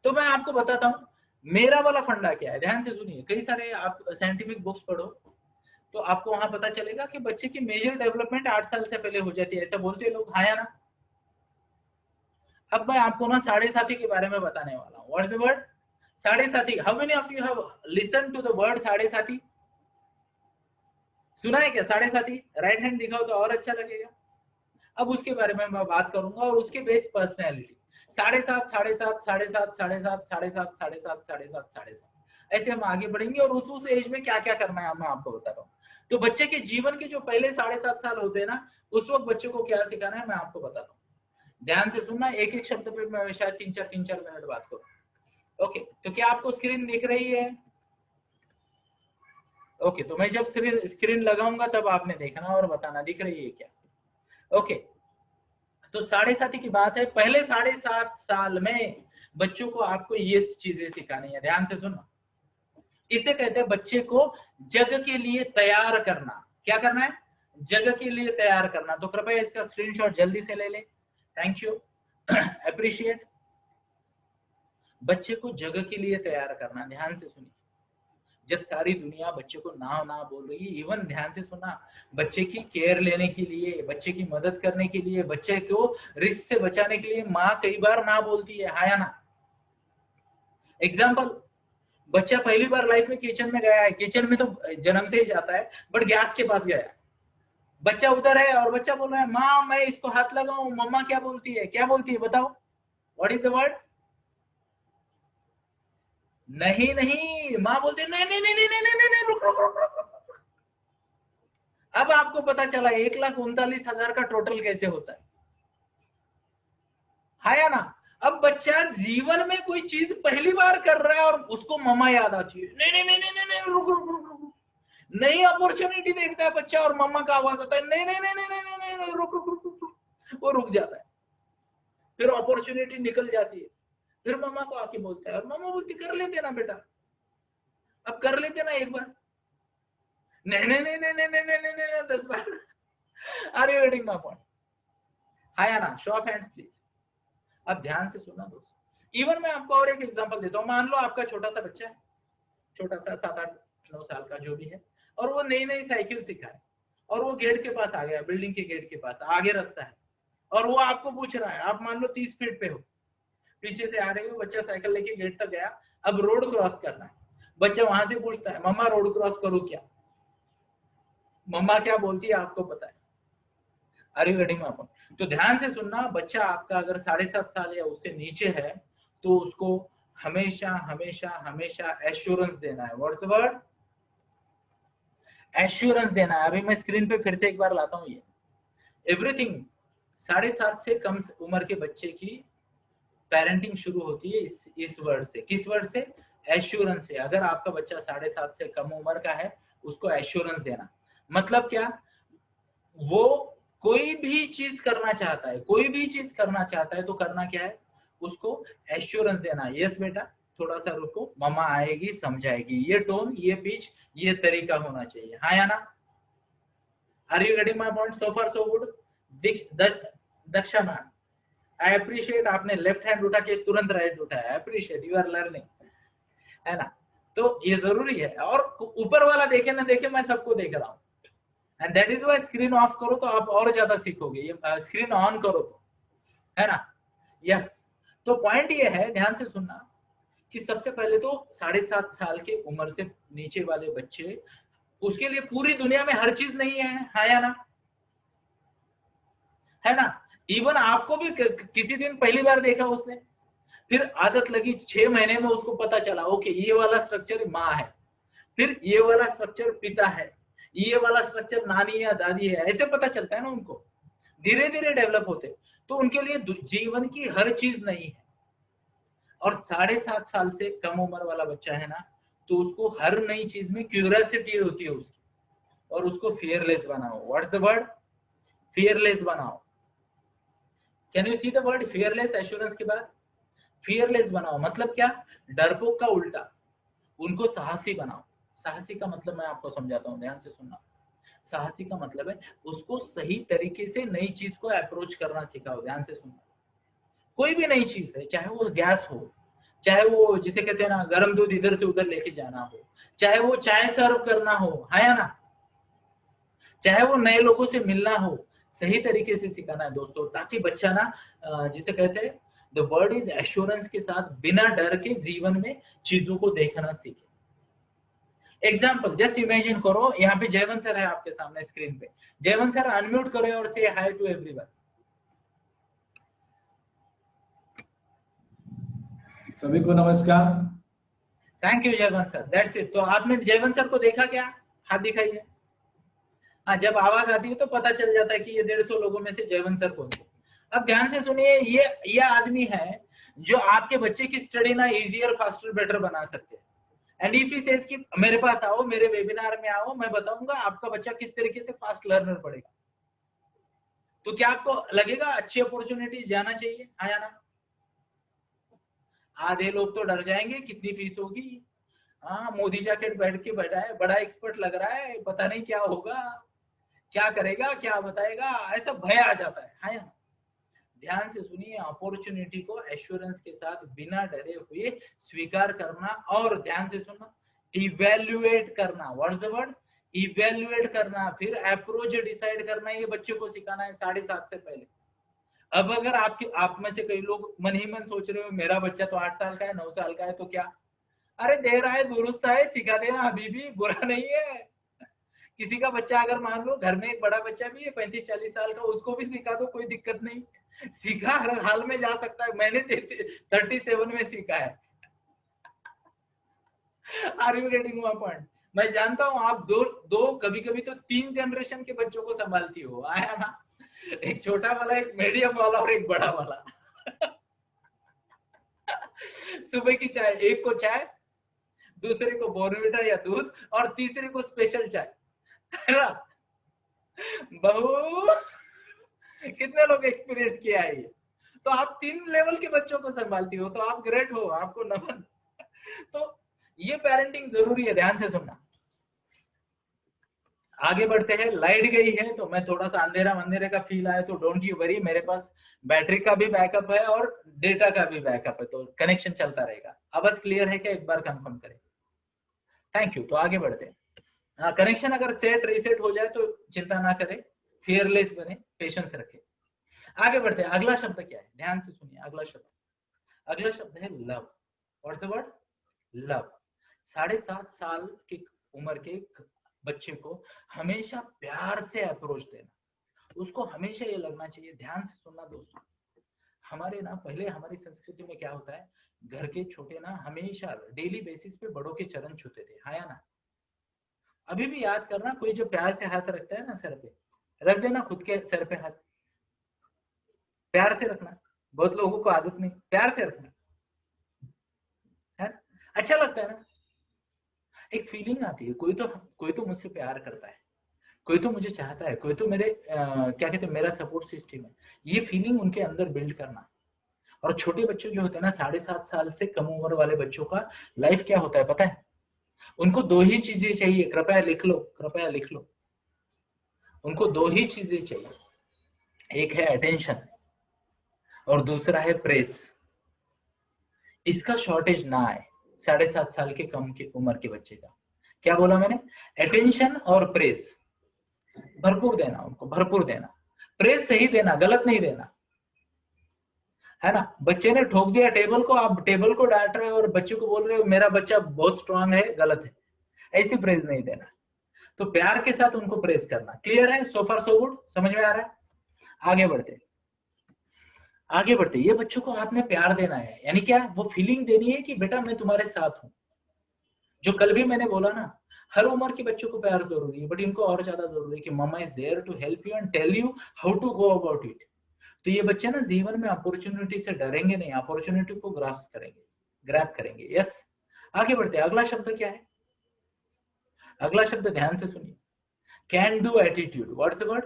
तो मैं आपको बताता हूँ मेरा वाला फंडा क्या है, ध्यान से सुनिए। कई सारे आप साइंटिफिक बुक्स पढ़ो तो आपको वहां पता चलेगा कि बच्चे की मेजर डेवलपमेंट 8 साल से पहले हो जाती है, ऐसा बोलते हैं लोग, हाँ या ना। अब मैं आपको ना साढ़े साथी के बारे में बताने वाला हूँ। व्हाट्स द वर्ड साढ़े साथी? How many of you have listen to the word साढ़े साथी? सुना है क्या साढ़े साथी? राइट हैंड दिखाओ तो और अच्छा लगेगा। अब उसके बारे में मैं बात करूंगा और उसके बेस पर्सनैलिटी। साढ़े सात, साढ़े सात, साढ़े सात, साढ़े सात, साढ़े सात, साढ़े सात, साढ़े सात, साढ़े सात, ऐसे हम आगे बढ़ेंगे और उस एज में क्या क्या करना है मैं आपको बता रहा हूँ। तो बच्चे के जीवन के जो पहले 7.5 साल होते हैं ना, उस वक्त बच्चे को क्या सिखाना है मैं आपको बताता हूँ। ध्यान से सुनना, एक एक शब्द पे मैं शायद 3-4 मिनट बात करूँ। ओके, तो क्या आपको स्क्रीन दिख रही है? ओके, तो मैं जब स्क्रीन लगाऊंगा तब आपने देखना और बताना दिख रही है क्या। ओके, तो 7.5 की बात है। पहले 7.5 साल में बच्चों को आपको ये चीजें सिखानी है, ध्यान से सुनना। इसे कहते हैं बच्चे को जग के लिए तैयार करना। क्या करना है? जग के लिए तैयार करना। तो कृपया इसका स्क्रीनशॉट जल्दी से ले ले। Thank you, appreciate. बच्चे को जग के लिए तैयार करना, ध्यान से सुनिए। जब सारी दुनिया बच्चे को ना ना बोल रही है, इवन ध्यान से सुना, बच्चे की केयर लेने के लिए, बच्चे की मदद करने के लिए, बच्चे को रिस्क से बचाने के लिए माँ कई बार ना बोलती है, हाँ या ना। एग्जाम्पल, बच्चा पहली बार लाइफ में किचन में गया है, किचन में तो जन्म से ही जाता है, बट गैस के पास गया, बच्चा उधर है और बच्चा बोल रहा है माँ मैं इसको हाथ लगाऊं, मम्मा क्या बोलती है, क्या बोलती है बताओ, व्हाट इज द वर्ड? नहीं नहीं, माँ बोलती है नहीं नहीं नहीं नहीं नहीं नहीं नहीं, रुक रुक रुक रुक रुक। अब आपको पता चला 1,39,000 का टोटल कैसे होता है, है या ना। अब बच्चा जीवन में कोई चीज पहली बार कर रहा है और उसको मम्मा याद आती है, नहीं नहीं नहीं नहीं नहीं नहीं, रुक रुक रुक रुक। नई अपॉर्चुनिटी देखता है बच्चा और मम्मा का आवाज आता है, नहीं नहीं नहीं नहीं नहीं नहीं नहीं, रुक रुक रुक रुक, वो रुक जाता है। फिर अपॉर्चुनिटी निकल जाती है, फिर मम्मा को आके बोलता है और मम्मा बोलती कर लेते ना बेटा, अब कर लेते ना एक बार, नहीं नहीं नहीं नहीं नहीं नहीं नहीं नहीं, 10 बार। Are you getting my point? हाँ या ना, शो ऑफ हैंड्स प्लीज। अब ध्यान से सुनना दोस्तों, इवन मैं आपको और एक एग्जांपल देता हूँ। मान लो आपका छोटा सा बच्चा है, छोटा सा 7-8-9 साल का जो भी है, और वो नई नई साइकिल सीखा है और वो गेट के पास आ गया, बिल्डिंग के गेट के पास आगे रास्ता है, और वो आपको पूछ रहा है, आप मान लो 30 फीट पे हो, पीछे से आ रही हो, बच्चा साइकिल लेके गेट तक गया, अब रोड क्रॉस करना है। बच्चा वहां से पूछता है मम्मा रोड क्रॉस करूँ क्या? मम्मा क्या बोलती है आपको पता है? अरे गेटिंग माय पॉइंट? तो ध्यान से सुनना, बच्चा आपका अगर 7.5 साल या उससे नीचे है तो उसको हमेशा हमेशा हमेशा एश्योरेंस देना है। What's the word? एश्योरेंस देना है। अभी मैं स्क्रीन पे फिर से एक बार लाता हूँ ये एवरीथिंग। 7.5 से कम उम्र के बच्चे की पेरेंटिंग शुरू होती है इस वर्ड से। किस वर्ड से? एश्योरेंस से। अगर आपका बच्चा 7.5 से कम उम्र का है, उसको एश्योरेंस देना। मतलब क्या? वो कोई भी चीज करना चाहता है, कोई भी चीज करना चाहता है तो करना क्या है? उसको एश्योरेंस देना, यस बेटा थोड़ा सा रुको, मम्मा आएगी समझाएगी, ये टोन, ये पिच, ये तरीका होना चाहिए, हाँ या ना। Are you getting my point? So far so good. Daksha ma'am, I appreciate, आपने लेफ्ट हैंड उठा के तुरंत राइट उठाया, अप्रिशिएट, यू आर लर्निंग, है ना। तो ये जरूरी है, और ऊपर वाला देखे ना देखे, मैं सबको देख रहा हूँ, and that is why screen off करो तो आप और ज्यादा सीखोगे, ये स्क्रीन ऑन करो तो, है ना। यस, तो पॉइंट ये है, ध्यान से सुनना, कि सबसे पहले तो 7.5 साल के उम्र से नीचे वाले बच्चे, उसके लिए पूरी दुनिया में हर चीज नहीं है या ना, है ना। इवन आपको भी किसी दिन पहली बार देखा उसने, फिर आदत लगी, 6 महीने में उसको पता चला ओके ये वाला स्ट्रक्चर माँ है, फिर ये वाला स्ट्रक्चर पिता है, ये वाला स्ट्रक्चर नानी या दादी है, ऐसे पता चलता है ना उनको, धीरे धीरे डेवलप होते। तो उनके लिए जीवन की हर चीज नहीं है। और 7.5 साल से कम उम्र वाला बच्चा है ना, तो उसको हर नई चीज में क्यूरियोसिटी होती है उसकी, और उसको फियरलेस बनाओ। What's the word? फियरलेस बनाओ। Can you see the word fearless? Assurance के बाद फियरलेस बनाओ मतलब क्या? डरपोक का उल्टा, उनको साहसी बनाओ। साहसी का मतलब मैं आपको समझाता हूँ, ध्यान से सुनना। साहसी का मतलब है उसको सही तरीके से नई चीज को अप्रोच करना सिखाओ। ध्यान से सुनना, कोई भी नई चीज है, चाहे वो गैस हो, चाहे वो जिसे कहते हैं ना गर्म दूध इधर से उधर लेके जाना हो, चाहे वो चाय सर्व करना हो, है या ना, चाहे वो नए लोगों से मिलना हो, सही तरीके से सिखाना है दोस्तों, ताकि बच्चा ना जिसे कहते हैं द वर्ड इज एश्योरेंस के साथ बिना डर के जीवन में चीजों को देखना सीखे। एग्जाम्पल जस्ट इमेजिन करो, यहाँ पे जयवंत सर है आपके सामने स्क्रीन पे। जयवंत सर अनम्यूट करें और से हाय टू एवरीवन। सभी को नमस्कार। Thank you Jaywant sir, that's it. तो आपने जयवंत सर को देखा क्या? हाथ दिखाइए। हाँ, जब आवाज आती है तो पता चल जाता है कि ये 150 लोगों में से जयवंत सर कौन है। अब ध्यान से सुनिए, ये आदमी है जो आपके बच्चे की स्टडी ना इजियर फास्टर बेटर बना सकते हैं। एंड इफ ही सेज कि मेरे पास आओ, मेरे वेबिनार में आओ, मैं बताऊंगा आपका बच्चा किस तरीके से फास्ट लर्नर पड़ेगा। तो क्या आपको लगेगा अच्छी अपॉर्चुनिटी जाना चाहिए, हाँ या ना? आधे लोग तो डर जाएंगे कितनी फीस होगी, हाँ मोदी जैकेट बैठ के बैठा है, बड़ा एक्सपर्ट लग रहा है, पता नहीं क्या होगा, क्या करेगा, क्या बताएगा, ऐसा भय आ जाता है, हाँ या ना? ध्यान से सुनिए, अपॉर्चुनिटी को एश्योरेंस के साथ बिना डरे हुए स्वीकार करना, और ध्यान से सुनना, इवेल्युएट करना। What's the word? इवेल्युएट करना, फिर अप्रोच डिसाइड करना, ये बच्चे को सिखाना है 7:30 से पहले। अब अगर आप में से कई लोग मन ही मन सोच रहे हो मेरा बच्चा तो 8 साल का है, 9 साल का है, तो क्या, अरे दे रहा है, दुरुस्त है, सिखा देना, अभी भी बुरा नहीं है। किसी का बच्चा अगर मान लो घर में एक बड़ा बच्चा भी है 35-40 साल का, उसको भी सिखा दो, कोई दिक्कत नहीं, सीखा हर हाल में जा सकता है। मैंने 37 में सीखा है। Are you getting my point? मैं जानता हूं आप दो कभी कभी तो 3 जनरेशन के बच्चों को संभालती हो, आया ना, एक छोटा वाला, एक मीडियम वाला और एक बड़ा वाला। सुबह की चाय, एक को चाय, दूसरे को बॉर्नविटा या दूध, और तीसरे को स्पेशल चाय, है ना? बहू, कितने लोग एक्सपीरियंस किया है ये? तो आप 3 लेवल के बच्चों को संभालती हो, तो आप ग्रेट हो, आपको नमन। तो ये पेरेंटिंग जरूरी है, ध्यान से सुनना। आगे बढ़ते हैं। लाइट गई है तो मैं थोड़ा सा अंधेरा अंधेरे का फील आया तो डोंट यू वरी, मेरे पास बैटरी का भी बैकअप है और डेटा का भी बैकअप है, तो कनेक्शन चलता रहेगा। आवाज क्लियर है क्या? एक बार कंफर्म करें। Thank you. तो आगे बढ़ते हैं। कनेक्शन अगर सेट रीसेट हो जाए तो चिंता ना करें, फियरलेस बने, पेशेंस रखें। आगे बढ़ते हैं। अगला शब्द क्या है? ध्यान से सुनिए। अगला शब्द है love. What's the word? Love. 7.5 साल की उम्र के बच्चे को हमेशा प्यार से अप्रोच देना, उसको हमेशा ये लगना चाहिए। ध्यान से सुनना दोस्तों, हमारे ना पहले हमारी संस्कृति में क्या होता है, घर के छोटे ना हमेशा डेली बेसिस पे बड़ों के चरण छूते थे, हाँ या ना? अभी भी याद करना, कोई जो प्यार से हाथ रखता है ना सर पे, रख देना खुद के सर पे हाथ, प्यार से रखना। बहुत लोगों को आदत नहीं, प्यार से रखना है, अच्छा लगता है ना? एक फीलिंग आती है, कोई तो मुझसे प्यार करता है, कोई तो मुझे चाहता है, कोई तो मेरे क्या कहते हैं, मेरा सपोर्ट सिस्टम है। ये फीलिंग उनके अंदर बिल्ड करना। और छोटे बच्चे जो होते हैं ना, 7.5 साल से कम उम्र वाले बच्चों का लाइफ क्या होता है पता है? उनको 2 ही चीजें चाहिए, कृपया लिख लो, कृपया लिख लो। उनको 2 ही चीजें चाहिए, एक है अटेंशन और दूसरा है प्रेस। इसका शॉर्टेज ना आए 7.5 साल के कम की उम्र के बच्चे का। क्या बोला मैंने? अटेंशन और प्रेस भरपूर देना, उनको भरपूर देना। प्रेस सही देना, गलत नहीं देना, है ना? बच्चे ने ठोक दिया टेबल को, आप टेबल को डांट रहे हो और बच्चे को बोल रहे हो मेरा बच्चा बहुत स्ट्रांग है, गलत है। ऐसी प्रेस नहीं देना। तो प्यार के साथ उनको प्रेस करना। क्लियर है? सो फार सो गुड, समझ में आ रहा है? आगे बढ़ते ये बच्चों को आपने प्यार देना है, यानी क्या, वो फीलिंग देनी है कि बेटा मैं तुम्हारे साथ हूं। जो कल भी मैंने बोला ना, हर उम्र के बच्चों को प्यार जरूरी है, बट इनको और ज्यादा जरूरी है कि mamma is there to help you and tell you how to go about it. तो ये बच्चे ना जीवन में अपॉर्चुनिटी से डरेंगे नहीं, अपॉर्चुनिटी को ग्रैब करेंगे। यस, आगे बढ़ते हैं। अगला शब्द क्या है? अगला शब्द ध्यान से सुनिए, can do attitude. What's the word?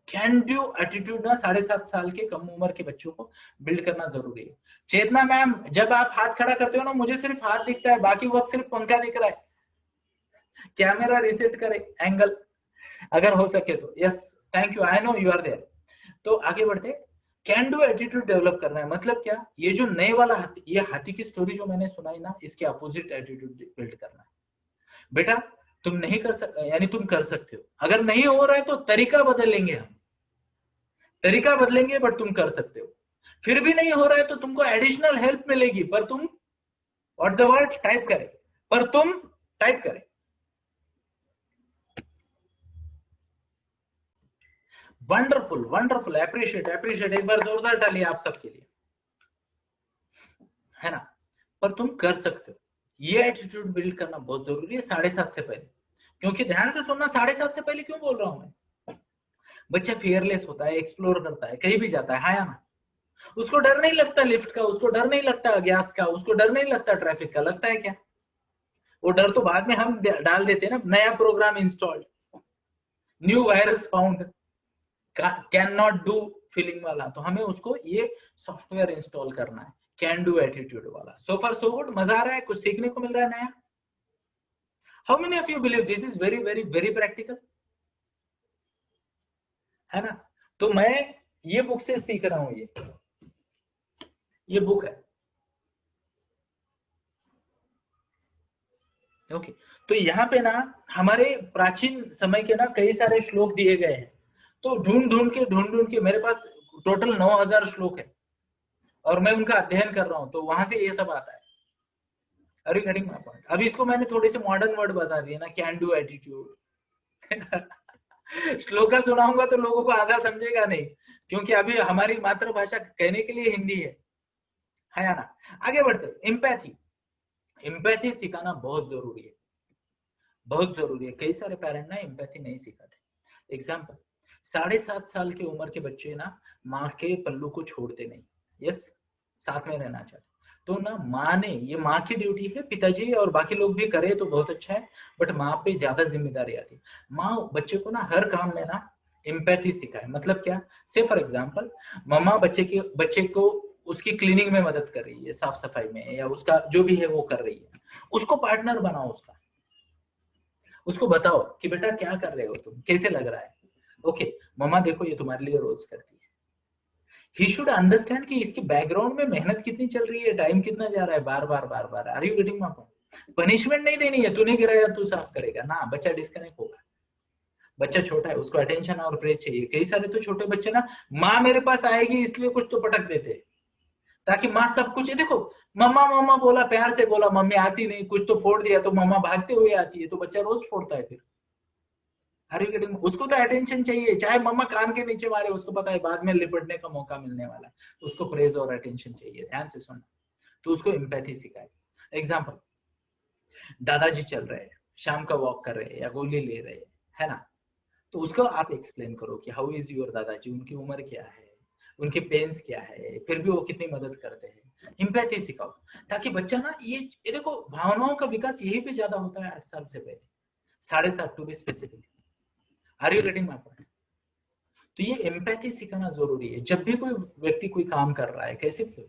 Can do attitude ना 7.5 साल के कम उम्र के बच्चों को बिल्ड करना जरूरी है। चेतना मैम, जब आप हाथ खड़ा करते हो ना, मुझे सिर्फ हाथ दिखता है, बाकी वक्त सिर्फ पंखा दिख रहा है। कैमरा रिसेट करे एंगल अगर हो सके तो। Yes, thank you, I know you are there. तो आगे बढ़ते, कैन डू एटीट्यूड डेवलप करना है, मतलब क्या, ये जो नए वाला हाथी, ये हाथी की स्टोरी जो मैंने सुनाई ना, इसके अपोजिट एटीट्यूड बिल्ड करना है। बेटा तुम नहीं कर सकते, यानी तुम कर सकते हो, अगर नहीं हो रहा है तो तरीका बदलेंगे हम, तरीका बदलेंगे, बट तुम कर सकते हो। फिर भी नहीं हो रहा है तो तुमको एडिशनल हेल्प मिलेगी, पर तुम व्हाट द वर्ड टाइप करें, पर तुम टाइप करें। वंडरफुल वंडरफुल, अप्रिशिएट अप्रिशिएट, एक बार जोरदार ताली आप सबके लिए, है ना। पर तुम कर सकते हो, ये एटीट्यूड बिल्ड करना बहुत जरूरी है 7:30 से पहले। क्योंकि ध्यान से सुनना, 7:30 से पहले क्यों बोल रहा हूं मैं, बच्चा फियरलेस होता है, एक्सप्लोर करता है, कहीं भी जाता है, हाँ या ना। उसको डर नहीं लगता लिफ्ट का, उसको डर नहीं लगता गैस का, उसको डर नहीं लगता ट्रैफिक का, लगता है क्या? वो डर तो बाद में हम डाल देते हैं ना, नया program installed, new virus found, can not do feeling वाला, तो हमें उसको ये सॉफ्टवेयर इंस्टॉल करना है, कैन डू एटीट्यूड वाला। सो फार सो गुड, मजा आ रहा है, कुछ सीखने को मिल रहा है नया। How many of you believe this is very very very practical, है ना। तो मैं ये बुक से सीख रहा हूं, ये बुक है, ओके। तो यहाँ पे ना हमारे प्राचीन समय के ना कई सारे श्लोक दिए गए हैं, तो ढूंढ ढूंढ के मेरे पास टोटल 9000 श्लोक है, और मैं उनका अध्ययन कर रहा हूँ, तो वहां से ये सब आता है। अरे गेटिंग माय पॉइंट। अभी इसको मैंने थोड़े से मॉडर्न वर्ड बता दिए ना, कैन डू एटीट्यूड। श्लोका सुनाऊंगा तो लोगों को आधा समझेगा नहीं, क्योंकि अभी हमारी मातृभाषा कहने के लिए हिंदी है ना। आगे बढ़ते, एम्पैथी, एम्पैथी सिखाना बहुत जरूरी है, बहुत जरूरी है। कई सारे पेरेंट ना एम्पैथी नहीं सिखाते। एग्जाम्पल, 7.5 साल की उम्र के बच्चे ना माँ के पल्लू को छोड़ते नहीं, यस, साथ में रहना चाहते, तो ना माँ ने, ये माँ की ड्यूटी है, पिताजी और बाकी लोग भी करे तो बहुत अच्छा है, बट माँ पे ज्यादा जिम्मेदारी आती है। माँ बच्चे को ना हर काम में ना एम्पैथी सिखाए, मतलब क्या, से फॉर एग्जाम्पल, मम्मा बच्चे को उसकी क्लीनिंग में मदद कर रही है, साफ सफाई में, या उसका जो भी है वो कर रही है, उसको पार्टनर बनाओ उसका, उसको बताओ कि बेटा क्या कर रहे हो तुम, कैसे लग रहा है, ओके मम्मा देखो ये तुम्हारे लिए रोज करती है। ही शुड अंडरस्टैंड कि इसके बैकग्राउंड में मेहनत कितनी चल रही है, टाइम कितना जा रहा है, बार बार बार बार। Are you getting my point? Punishment नहीं देनी है, तूने गिराया तू साफ करेगा ना, बच्चा डिस्कनेक्ट होगा। बच्चा छोटा है, उसको अटेंशन और प्रेज चाहिए। कई सारे तो छोटे बच्चे ना, माँ मेरे पास आएगी इसलिए कुछ तो पटक देते हैं, ताकि माँ सब कुछ, देखो मम्मा मम्मा बोला, प्यार से बोला, मम्मी आती नहीं, कुछ तो फोड़ दिया तो मम्मा भागते हुए आती है, तो बच्चा रोज फोड़ता है फिर। उसको तो अटेंशन चाहिए, चाहे मम्मा कान के नीचे मारे, उसको पता है बाद में लिपटने का मौका मिलने वाला है, उसको प्रेज और अटेंशन चाहिए। ध्यान से सुनना, तो उसको एम्पैथी सिखाए। एग्जाम्पल, दादाजी चल रहे हैं, शाम का वॉक कर रहे हैं या गोली ले रहे हैं, है ना, तो उसको आप एक्सप्लेन करो कि हाउ इज योर दादाजी, उनकी उम्र क्या है, उनके पेन्स क्या है, फिर भी वो कितनी मदद करते हैं। एम्पैथी सिखाओ, ताकि बच्चा ना ये देखो, भावनाओं का विकास यही पे ज्यादा होता है 8 साल से पहले, 7.5 to be specific. Are you getting my point? तो ये एम्पैथी सिखाना जरूरी है। जब भी कोई व्यक्ति कोई काम कर रहा है, कैसे भी,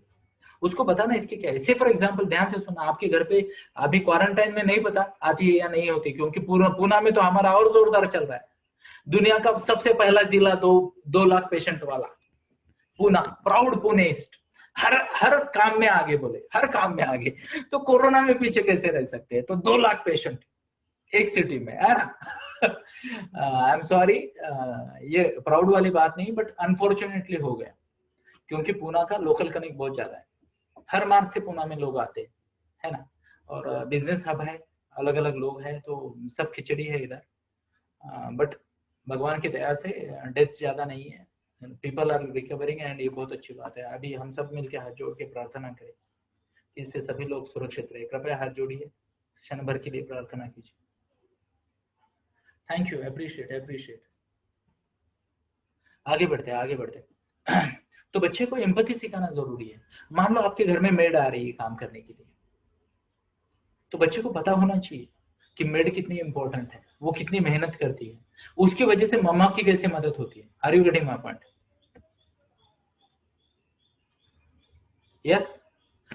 उसको बताना इसके क्या है। से फॉर एग्जांपल, ध्यान से सुनना, आपके घर पे अभी क्वारंटाइन में नहीं पता आती है या नहीं होती, क्योंकि पूना में तो हमारा और जोरदार चल रहा है। दुनिया का सबसे पहला जिला 2 लाख पेशेंट वाला पूना, प्राउड पुणेस्ट, हर काम में आगे, बोले हर काम में आगे, तो कोरोना में पीछे कैसे रह सकते हैं? तो 2 लाख पेशेंट एक सिटी में, है ना। आई एम सॉरी, ये प्राउड वाली बात नहीं, बट अनफॉर्चुनेटली हो गया, क्योंकि पूना का लोकल कनेक्ट बहुत ज्यादा है, हर मार्च से पूना में लोग आते हैं, है ना, और बिजनेस हब है, अलग अलग लोग हैं, तो सब खिचड़ी है इधर, बट भगवान की दया से डेथ ज्यादा नहीं है, पीपल आर रिकवरिंग, एंड ये बहुत अच्छी बात है। अभी हम सब मिलकर हाथ जोड़ के प्रार्थना करें, इससे सभी लोग सुरक्षित रहे। कृपया हाथ जोड़िए, क्षण भर के लिए प्रार्थना कीजिए। Thank you, appreciate. आगे बढ़ते। तो बच्चे को एम्पैथी सिखाना जरूरी है। मान लो आपके घर में मेड आ रही है काम करने के लिए, तो बच्चे को पता होना चाहिए कि मेड कितनी इंपॉर्टेंट है, वो कितनी मेहनत करती है, उसकी वजह से मम्मा की कैसे मदद होती है। Are you getting my point? Yes,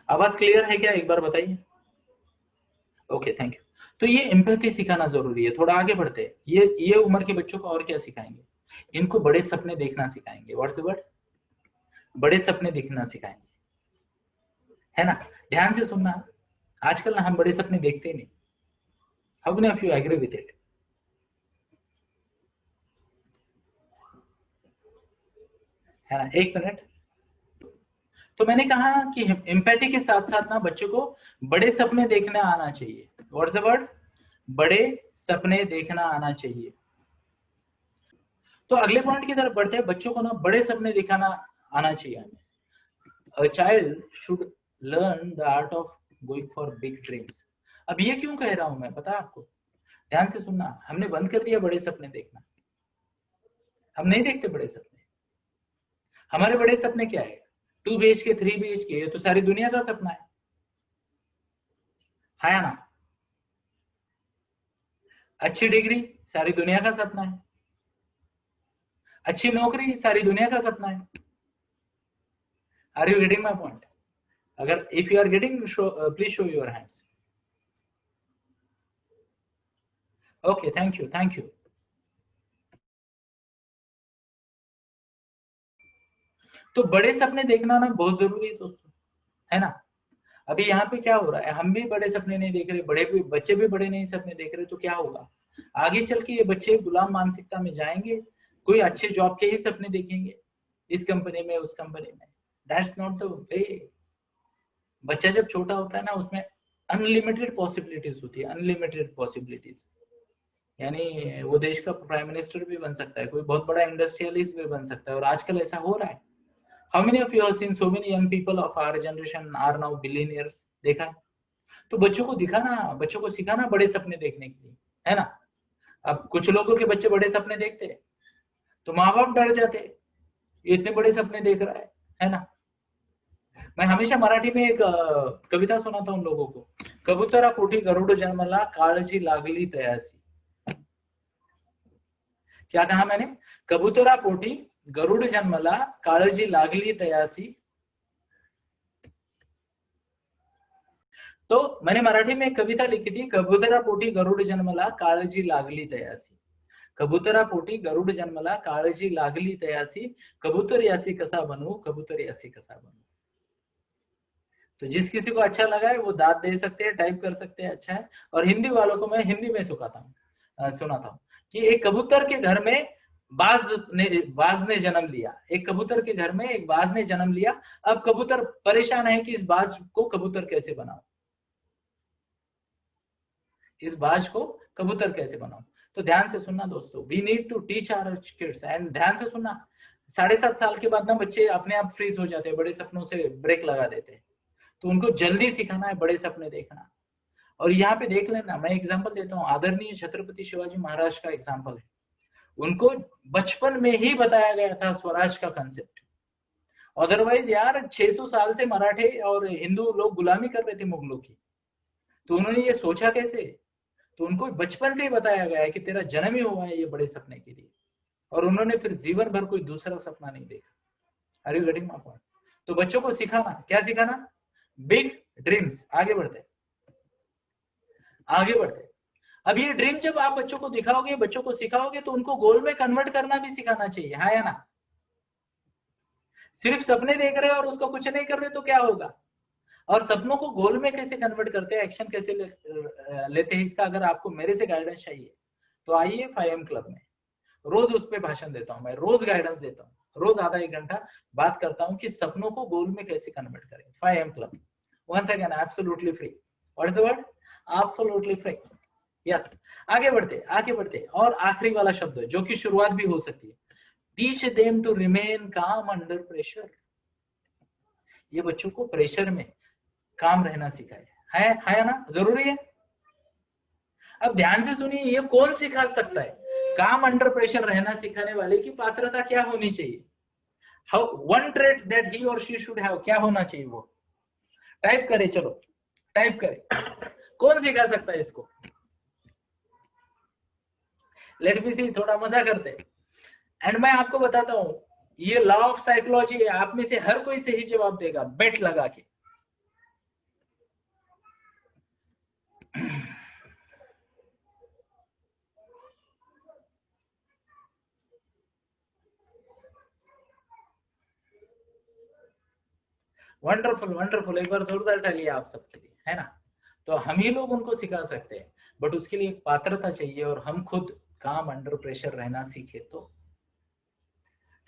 आवाज क्लियर है क्या, एक बार बताइए। Okay, thank you. तो ये एम्पैथी सिखाना जरूरी है। थोड़ा आगे बढ़ते हैं, ये उम्र के बच्चों को और क्या सिखाएंगे, इनको बड़े सपने देखना सिखाएंगे। What's the word? बड़े सपने देखना सिखाएंगे, है ना। ध्यान से सुनना, आजकल ना हम बड़े सपने देखते नहीं। How many of you agree with it? है ना, एक मिनट। तो मैंने कहा कि एम्पैथी के साथ साथ ना बच्चों को बड़े सपने देखना आना चाहिए। What's the word? बड़े सपने देखना आना चाहिए। तो अगले पॉइंट की तरफ बढ़ते हैं, बच्चों को ना बड़े सपने दिखाना आना चाहिए हमें। A child should learn the art of going for big dreams। अब ये क्यों कह रहा हूं मैं, पता है आपको? ध्यान से सुनना, हमने बंद कर दिया बड़े सपने देखना, हम नहीं देखते बड़े सपने। हमारे बड़े सपने क्या है? 2 BHK 3 BHK, ये तो सारी दुनिया का सपना है ना। अच्छी डिग्री सारी दुनिया का सपना है, अच्छी नौकरी सारी दुनिया का सपना है। Are you getting my point? अगर if you are getting, please show your hands. Okay, thank you, thank you. तो बड़े सपने देखना ना बहुत जरूरी है दोस्तों, है ना। अभी यहाँ पे क्या हो रहा है, हम भी बड़े सपने नहीं देख रहे, बड़े भी बच्चे भी बड़े नहीं सपने देख रहे, तो क्या होगा? आगे चल के ये बच्चे गुलाम मानसिकता में जाएंगे, कोई अच्छे जॉब के ही सपने देखेंगे, इस कंपनी में उस कंपनी में। That's not the way. बच्चा जब छोटा होता है ना, उसमें अनलिमिटेड पॉसिबिलिटीज होती है, अनलिमिटेड पॉसिबिलिटीज। यानी वो देश का प्राइम मिनिस्टर भी बन सकता है, कोई बहुत बड़ा इंडस्ट्रियलिस्ट भी बन सकता है, और आजकल ऐसा हो रहा है। How many of you have seen so many young people of our generation are now billionaires? देखा है? तो बच्चों को दिखाना, बच्चों को सिखाना बड़े सपने देखने के लिए, है ना। अब कुछ लोगों के बच्चे बड़े सपने देखते हैं तो माँ बाप डर जाते हैं, ये इतने बड़े सपने देख रहा है ना। मैं हमेशा मराठी में एक कविता सुनाता हूँ लोगों को। कबुतरा पोटी गरुड जन्मला काळजी लागली तयासी। क्या कहा मैंने? कबुतरा पोटी गरुड जन्मला काळजी लागली तयासी। तो मैंने मराठी में एक कविता लिखी थी, कबुतरा पोटी गरुड जन्मला काळजी लागली तयासी। कबुतरा पोटी गरुड जन्मला काळजी लागली तयासी। कबूतर यासी कसा बनू, कबूतर यासी कसा बनू। तो जिस किसी को अच्छा लगा है वो दाद दे सकते हैं, टाइप कर सकते हैं, अच्छा है। और हिंदी वालों को मैं हिंदी में सुनाता हूँ कि एक कबूतर के घर में बाज ने जन्म लिया। एक कबूतर के घर में एक बाज ने जन्म लिया। अब कबूतर परेशान है कि इस बाज को कबूतर कैसे बनाऊं, इस बाज को कबूतर कैसे बनाऊं। तो ध्यान से सुनना दोस्तों, we need to teach our kids. And ध्यान से सुनना, 7.5 साल के बाद ना बच्चे अपने आप फ्रीज हो जाते हैं, बड़े सपनों से ब्रेक लगा देते हैं। तो उनको जल्दी सिखाना है बड़े सपने देखना। और यहाँ पे देख लेना, मैं एग्जांपल देता हूँ, आदरणीय छत्रपति शिवाजी महाराज का एग्जांपल है। उनको बचपन में ही बताया गया था स्वराज का कंसेप्ट। अदरवाइज यार 600 साल से मराठे और हिंदू लोग गुलामी कर रहे थे मुगलों की, तो उन्होंने ये सोचा कैसे? तो उनको बचपन से ही बताया गया है कि तेरा जन्म ही हुआ है ये बड़े सपने के लिए, और उन्होंने फिर जीवन भर कोई दूसरा सपना नहीं देखा। Are you getting my point? तो बच्चों को सिखाना, क्या सिखाना? Big dreams. आगे बढ़ते, आगे बढ़ते। अब ये ड्रीम जब आप बच्चों को दिखाओगे, बच्चों को सिखाओगे, तो उनको गोल में कन्वर्ट करना भी सिखाना चाहिए, हाँ या ना। सिर्फ सपने देख रहे हैं और उसको कुछ नहीं कर रहे तो क्या होगा? और सपनों को गोल में कैसे कन्वर्ट करते हैं, एक्शन कैसे लेते हैं, इसका अगर आपको मेरे से गाइडेंस चाहिए तो आइए 5M क्लब में। रोज उस पर भाषण देता हूँ मैं, रोज गाइडेंस देता हूँ, रोज आधा 1 घंटा बात करता हूँ कि सपनों को गोल में कैसे कन्वर्ट करें। 5M club, once again absolutely free. What is the word? Absolutely free. Yes. आगे बढ़ते, आगे बढ़ते। और आखिरी वाला शब्द जो कि शुरुआत भी हो सकती है, teach them to remain calm under pressure. ये बच्चों को प्रेशर में काम रहना सिखाए, है ना, जरूरी है। अब ध्यान से सुनिए, ये कौन सिखा सकता है? काम अंडर प्रेशर रहना सिखाने वाले की पात्रता क्या होनी चाहिए? How one trait that he और शी शुड हैव, क्या होना चाहिए वो? टाइप करे, चलो टाइप करे। कौन सिखा सकता है इसको? लेट मी सी, थोड़ा मजा करते। एंड मैं आपको बताता हूं, ये लॉ ऑफ साइकोलॉजी है, आप में से हर कोई सही जवाब देगा बेट लगा के। वंडरफुल वंडरफुल, एक बार जोरदार ताली आप सबके लिए, है ना। तो हम ही लोग उनको सिखा सकते हैं, बट उसके लिए एक पात्रता चाहिए और हम खुद काम अंडर प्रेशर रहना सीखे तो,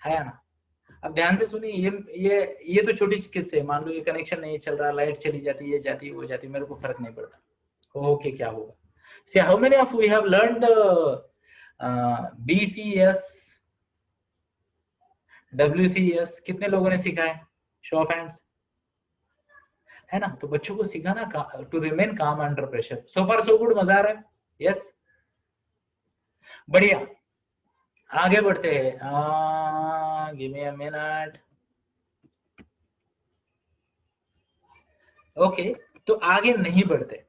है ना। अब ध्यान से सुनिए, ये तो छोटी किस्से है। मान लो ये कनेक्शन नहीं चल रहा, लाइट चली जाती है, जाती है, वो जाती है, मेरे को फर्क नहीं पड़ता, ओके क्या होगा। See how many of we have learned BCS WCS, कितने लोगों ने सीखा है, शो ऑफ हैंड्स, है ना। तो बच्चों को सिखाना to remain calm under pressure. So far so good, मजा आ रहा है, यस, बढ़िया। आगे बढ़ते हैं, give me a minute. Okay, तो आगे नहीं बढ़ते,